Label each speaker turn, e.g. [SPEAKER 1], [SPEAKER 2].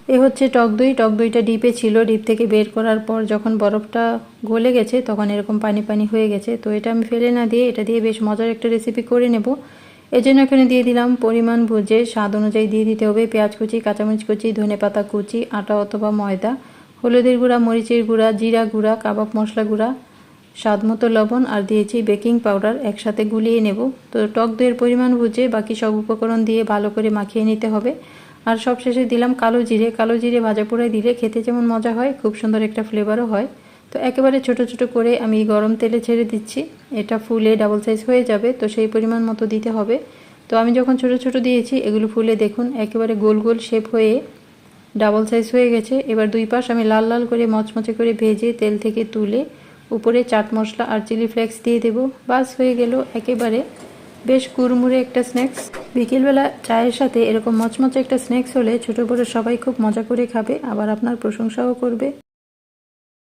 [SPEAKER 1] এ হচ্ছে টক দই। টক দইটা ডিপে ছিল, ডিপ থেকে বের করার পর যখন বরফটা গলে গেছে তখন এরকম পানি পানি হয়ে গেছে। তো এটা আমি ফেলে না দিয়ে এটা দিয়ে বেশ মজার একটা রেসিপি করে নেব। এজন্য এখানে দিয়ে দিলাম পরিমাণ বুঝে, স্বাদ অনুযায়ী দিয়ে দিতে হবে পেঁয়াজ কুচি, কাঁচামরিচ কুচি, ধনেপাতা কুচি, আটা অথবা ময়দা, হলুদের গুঁড়া, মরিচের গুঁড়া, জিরা গুঁড়া, কাবাব মশলা গুঁড়া, স্বাদ মতো লবণ, আর দিয়েছি বেকিং পাউডার। একসাথে গুলিয়ে নেব। তো টক দইয়ের পরিমাণ বুঝে বাকি সব উপকরণ দিয়ে ভালো করে মাখিয়ে নিতে হবে। আর সব শেষে দিলাম কালো জিরে। কালো জিরে ভাজা পোড়ায় দিলে খেতে যেমন মজা হয়, খুব সুন্দর একটা ফ্লেভারও হয়। তো একেবারে ছোট ছোট করে আমি গরম তেলে ছেড়ে দিচ্ছি। এটা ফুলে ডাবল সাইজ হয়ে যাবে, তো সেই পরিমাণ মতো দিতে হবে। তো আমি যখন ছোট ছোট দিয়েছি এগুলো ফুলে দেখুন একেবারে গোল গোল শেপ হয়ে ডাবল সাইজ হয়ে গেছে। এবার দুই পাশ আমি লাল লাল করে মচমচে করে ভেজে তেল থেকে তুলে উপরে চাট মশলা আর চিলি ফ্লেক্স দিয়ে দেব। বাস হয়ে গেল একেবারে বেশ কুড়মুড়ে একটা স্ন্যাক্স। বিকেলবেলা চায়ের সাথে এরকম মচমচে একটা স্ন্যাক্স হলে ছোট বড় সবাই খুব মজা করে খাবে, আবার আপনার প্রশংসাও করবে।